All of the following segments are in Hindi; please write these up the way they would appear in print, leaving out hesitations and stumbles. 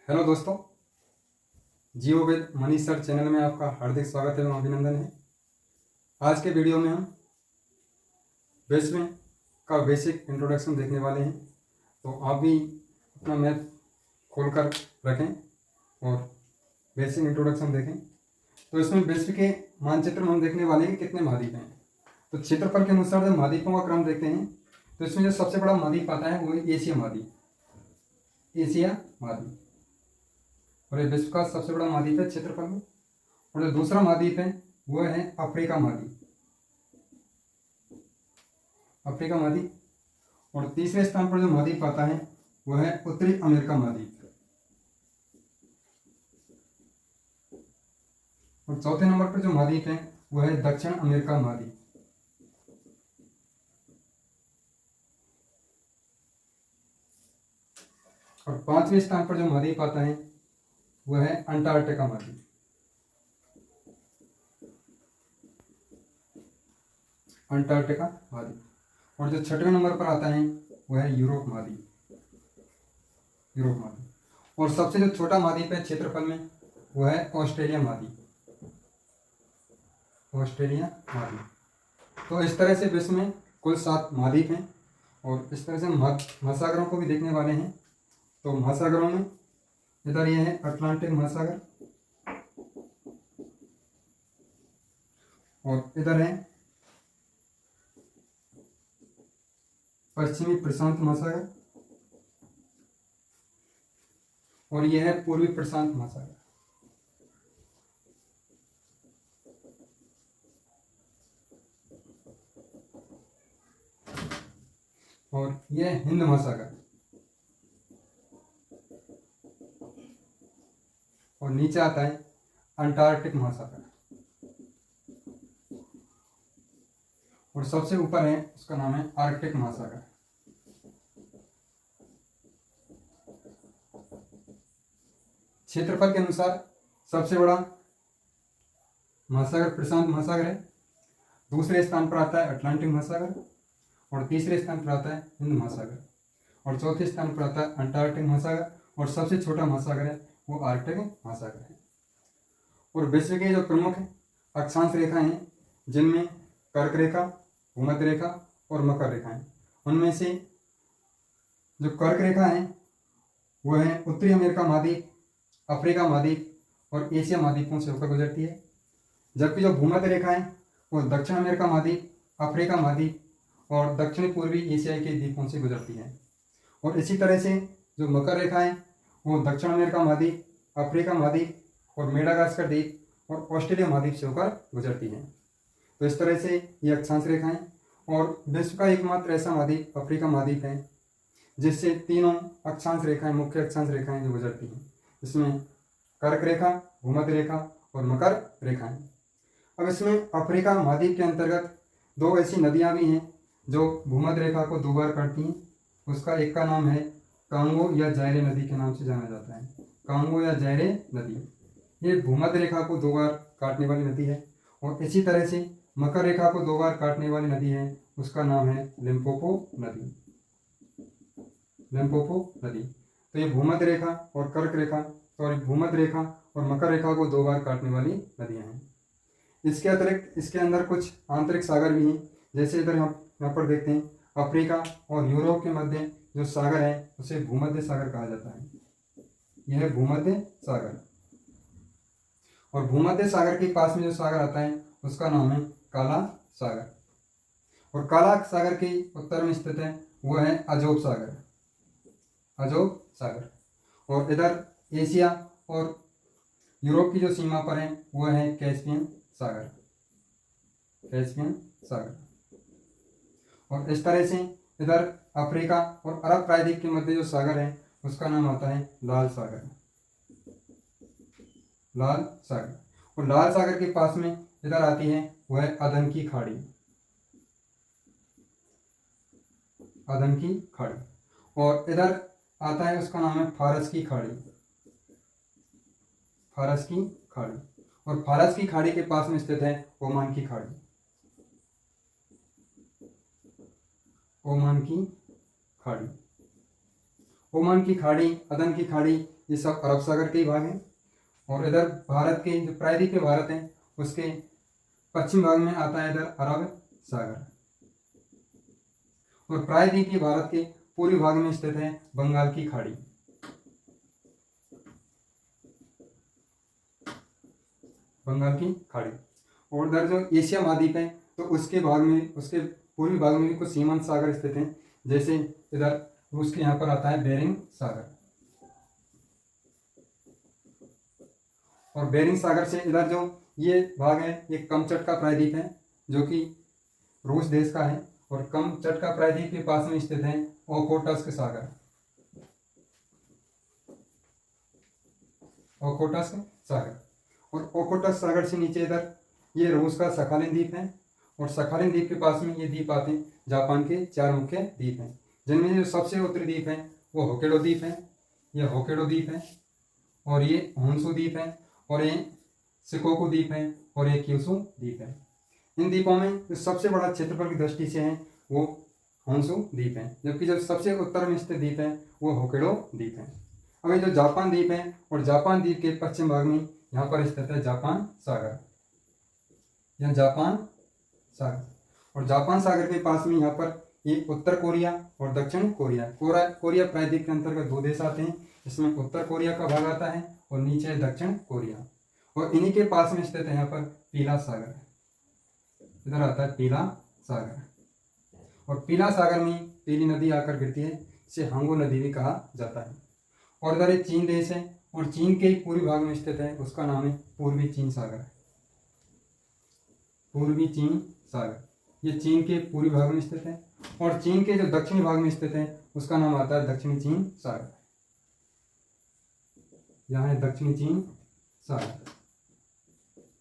हेलो दोस्तों, जियो विद मनी सर चैनल में आपका हार्दिक स्वागत एवं अभिनंदन है। आज के वीडियो में हम बेसमेंट का बेसिक इंट्रोडक्शन देखने वाले हैं। तो आप भी अपना मैथ खोलकर रखें और बेसिक इंट्रोडक्शन देखें। तो इसमें बेसिक के मानचित्र में हम देखने वाले हैं कि कितने महाद्वीप हैं। तो क्षेत्रफल के अनुसार जब महाद्वीपों का क्रम देखते हैं तो इसमें जो सबसे बड़ा महाद्वीप आता है वो है एशिया महाद्वीप। एशिया महाद्वीप और ये विश्व का सबसे बड़ा महाद्वीप है क्षेत्रफल में। और जो दूसरा महाद्वीप है वो है अफ्रीका महाद्वीप। अफ्रीका महाद्वीप। और तीसरे स्थान पर जो महाद्वीप आता है वो है उत्तरी अमेरिका महाद्वीप। और चौथे नंबर पर जो महाद्वीप है वो है दक्षिण अमेरिका महाद्वीप। और पांचवें स्थान पर जो महाद्वीप आता है वो है अंटार्कटिका महाद्वीप। अंटार्कटिका महाद्वीप। और जो छठवें नंबर पर आता है वो है यूरोप महाद्वीप। यूरोप महाद्वीप। और सबसे जो छोटा महाद्वीप है क्षेत्रफल में वो है ऑस्ट्रेलिया महाद्वीप। ऑस्ट्रेलिया महाद्वीप। तो इस तरह से विश्व में कुल 7 महाद्वीप हैं। और इस तरह से महासागरों को भी देखने वाले हैं। तो महासागरों में इधर ये है अटलांटिक महासागर और इधर है पश्चिमी प्रशांत महासागर और यह है पूर्वी प्रशांत महासागर। और यह हिंद महासागर और नीचे आता है अंटार्कटिक महासागर। और सबसे ऊपर है उसका नाम है आर्कटिक महासागर। क्षेत्रफल के अनुसार सबसे बड़ा महासागर प्रशांत महासागर है। दूसरे स्थान पर आता है अटलांटिक महासागर और तीसरे स्थान पर आता है हिंद महासागर और चौथे स्थान पर आता है अंटार्कटिक महासागर और सबसे छोटा महासागर है वो आर्कटिक महासागर है। और विश्व के जो प्रमुख अक्षांश रेखाएं हैं जिनमें कर्क रेखा, भूमध्य रेखा और मकर रेखाएं, उनमें से जो कर्क रेखा है वो है उत्तरी अमेरिका महाद्वीप, अफ्रीका महाद्वीप और एशिया महाद्वीपों से होकर गुजरती है। जबकि जो भूमध्य रेखा है वो दक्षिण अमेरिका महाद्वीप, अफ्रीका महाद्वीप और दक्षिण पूर्वी एशिया के द्वीपों से गुजरती है। और इसी तरह से जो मकर रेखा है वो दक्षिण अमेरिका महाद्वीप, अफ्रीका महाद्वीप और मेडागास्कर द्वीप और ऑस्ट्रेलिया महाद्वीप से होकर गुजरती है। तो इस तरह से ये अक्षांश रेखाएं। और विश्व का एकमात्र ऐसा महाद्वीप अफ्रीका महाद्वीप है जिससे तीनों अक्षांश रेखाएं, मुख्य अक्षांश रेखाएं जो गुजरती हैं, इसमें कर्क रेखा, भूमध्य रेखा और मकर रेखाएं। अब इसमें अफ्रीका महाद्वीप के अंतर्गत 2 ऐसी नदियां भी हैं जो भूमध्य रेखा को 2 बार काटती हैं। उसका एक का नाम है कांगो या जायरे नदी के नाम से जाना जाता है। कांगो या जायरे नदी ये भूमध्य रेखा को 2 बार काटने वाली नदी है। और इसी तरह से मकर रेखा को 2 बार काटने वाली नदी है, उसका नाम है लिम्पोपो नदी। लिम्पोपो नदी। तो ये भूमध्य रेखा और कर्क रेखा भूमध्य रेखा और मकर रेखा को 2 बार काटने वाली नदियां हैं। इसके अतिरिक्त इसके अंदर कुछ आंतरिक सागर भी हैं। जैसे इधर यहाँ पर देखते हैं अफ्रीका और यूरोप के मध्य जो सागर है उसे भूमध्य सागर कहा जाता है। यह है भूमध्य सागर। और भूमध्य सागर के पास में जो सागर आता है उसका नाम है काला सागर। और काला सागर के उत्तर में स्थित है वो है अजोब सागर। अजोब सागर। और इधर एशिया और यूरोप की जो सीमा पर है वो है कैस्पियन सागर। कैस्पियन सागर। और इस तरह से इधर अफ्रीका और अरब प्रायद्वीप के मध्य जो सागर है उसका नाम आता है लाल सागर। लाल सागर। और लाल सागर के पास में इधर आती है वह है अदन की खाड़ी। अदन की खाड़ी। और इधर आता है उसका नाम है फारस की खाड़ी। फारस की खाड़ी। और फारस की खाड़ी के पास में स्थित है ओमान की खाड़ी। ओमान की खाड़ी। ओमान की खाड़ी, अदन की खाड़ी, ये सब अरब सागर के ही भाग हैं। और इधर भारत के जो प्रायद्वीपीय भारत है उसके पश्चिम भाग में आता है इधर अरब सागर। और प्रायद्वीपीय भारत के पूर्वी भाग में स्थित है बंगाल की खाड़ी। बंगाल की खाड़ी। और इधर जो एशिया महाद्वीप है तो उसके भाग में, उसके पूर्वी भाग में भी कुछ सीमांत सागर स्थित हैं, जैसे इधर रूस के यहाँ पर आता है बेरिंग सागर। और बेरिंग सागर से इधर जो ये भाग है ये कमचटका प्रायद्वीप है जो कि रूस देश का है। और कमचटका प्रायद्वीप के पास में स्थित है ओखोटस्क सागर। ओखोटस्क सागर। और ओखोटस्क सागर से नीचे इधर ये रूस का सखालिन द्वीप है। और सखालिन द्वीप के पास में ये द्वीप आते हैं जापान के 4 मुख्य द्वीप हैं, जिनमें जो सबसे उत्तरी द्वीप है वो होक्काइडो द्वीप है। ये होक्काइडो द्वीप है। और ये होन्शु द्वीप है। और ये शिकोकू द्वीप है। और ये क्यूशु द्वीप है। इन द्वीपों में जो सबसे बड़ा क्षेत्रफल की दृष्टि से है वो होन्शु द्वीप है, जबकि जो सबसे उत्तर में स्थित द्वीप है वो होक्काइडो द्वीप है। अब ये जो जापान द्वीप है, और जापान द्वीप के पश्चिम भाग में यहाँ पर स्थित है जापान सागर। यह जापान सागर। और जापान सागर के पास में यहाँ पर ये उत्तर कोरिया और दक्षिण कोरिया। कोरिया प्रायद्वीप के अंतर्गत 2 देश आते हैं, इसमें उत्तर कोरिया का भाग आता है और नीचे है दक्षिण कोरिया। और इन्हीं के पास में स्थित है यहाँ पर पीला सागर। इधर आता है पीला सागर। और पीला सागर में पीली नदी आकर गिरती है, इसे हांगो नदी भी कहा जाता है। और इधर एक चीन देश है, और चीन के पूर्वी भाग में स्थित है, उसका नाम है पूर्वी चीन सागर। पूर्वी चीन सागर ये चीन के पूर्वी भाग में स्थित है। और चीन के जो दक्षिणी भाग में स्थित है उसका नाम आता है दक्षिणी चीन सागर। यहाँ है दक्षिणी चीन सागर।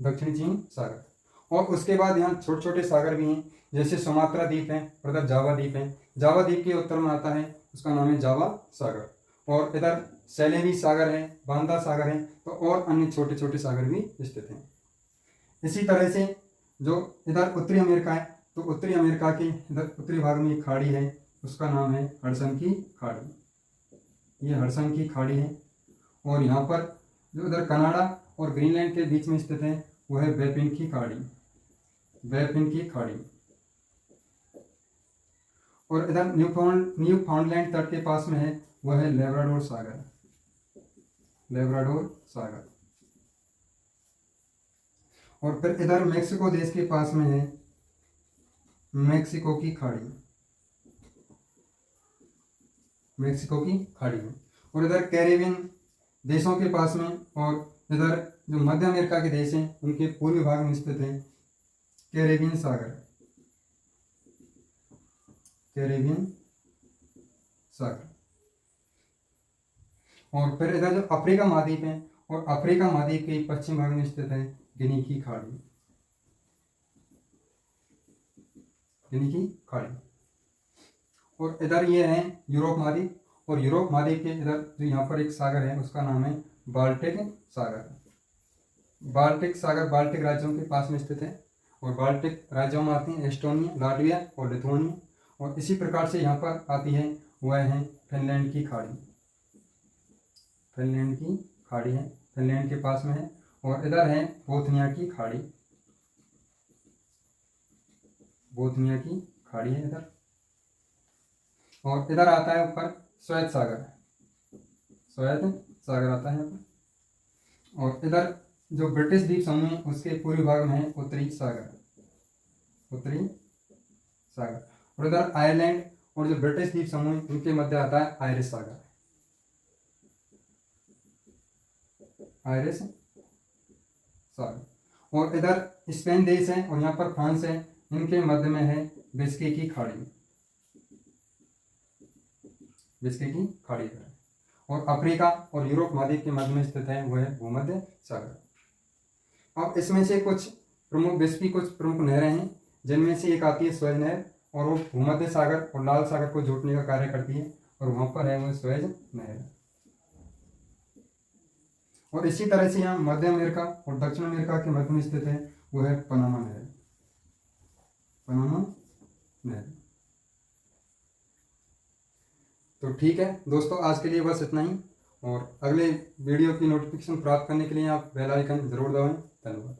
दक्षिणी चीन सागर। और उसके बाद यहाँ छोटे छोटे सागर भी हैं, जैसे सुमात्रा द्वीप है और इधर जावा द्वीप है। जावा द्वीप के उत्तर में आता है, उसका नाम है जावा सागर। और इधर सेलेवी सागर है, बांदा सागर है, तो और अन्य छोटे छोटे सागर भी स्थित हैं। इसी तरह से जो इधर उत्तरी अमेरिका है, तो उत्तरी अमेरिका के इधर उत्तरी भाग में एक खाड़ी है, उसका नाम है हडसन की खाड़ी। ये हडसन की खाड़ी है। और यहाँ पर जो इधर कनाडा और ग्रीनलैंड के बीच में स्थित है वो है बेपिन की खाड़ी। बेपिन की खाड़ी। और इधर न्यूफाउंडलैंड तट के पास में है वह है लेब्राडोर सागर। लेब्राडोर सागर। और फिर इधर मेक्सिको देश के पास में है मेक्सिको की खाड़ी। मेक्सिको की खाड़ी में। और इधर कैरेबियन देशों के पास में, और इधर जो मध्य अमेरिका के देश हैं उनके पूर्वी भाग में स्थित है कैरेबियन सागर। कैरेबियन सागर। और फिर इधर जो अफ्रीका महाद्वीप है, और अफ्रीका महाद्वीप के पश्चिम भाग में स्थित है गिनी की खाड़ी। गिनी की खाड़ी। और इधर ये है यूरोप महाद्वीप। और यूरोप महाद्वीप के इधर जो यहाँ पर एक सागर है उसका नाम है बाल्टिक सागर। बाल्टिक सागर बाल्टिक राज्यों के पास में स्थित है। और बाल्टिक राज्यों में आती हैं एस्टोनिया, लाटविया और लिथुआनिया। और इसी प्रकार से यहाँ पर आती है वह है फिनलैंड की खाड़ी। फिनलैंड की खाड़ी है, फिनलैंड के पास में है। और इधर है बोथनिया की खाड़ी। बोथनिया की खाड़ी है इधर। और इधर आता है ऊपर श्वेत सागर। श्वेत सागर आता है यहाँ पर। और इधर जो ब्रिटिश द्वीप समूह है उसके पूर्वी भाग में है उत्तरी सागर। उत्तरी सागर। और इधर आयरलैंड और जो ब्रिटिश द्वीप समूह है उनके मध्य आता है आयरिश सागर। आयरिश सागर। और इधर स्पेन देश है और यहाँ पर फ्रांस है, इनके मध्य में है बिस्के की खाड़ी। बिस्के की खाड़ी है। और अफ्रीका और यूरोप महाद्वीप के मध्य में स्थित है वह है भूमध्य सागर। अब इसमें से कुछ प्रमुख विश्व की कुछ प्रमुख नहरें हैं, जिनमें से एक आती है स्वेज नहर, और वो भूमध्य सागर और लाल सागर को जोड़ने का कार्य करती है, और वहाँ पर है वो स्वेज नहर। और इसी तरह से यहाँ मध्य अमेरिका और दक्षिण अमेरिका के मध्य में स्थित है वो है पनामा नहर। पनामा नहर। तो ठीक है दोस्तों, आज के लिए बस इतना ही। और अगले वीडियो की नोटिफिकेशन प्राप्त करने के लिए आप बेल आइकन जरूर दबाएं। धन्यवाद।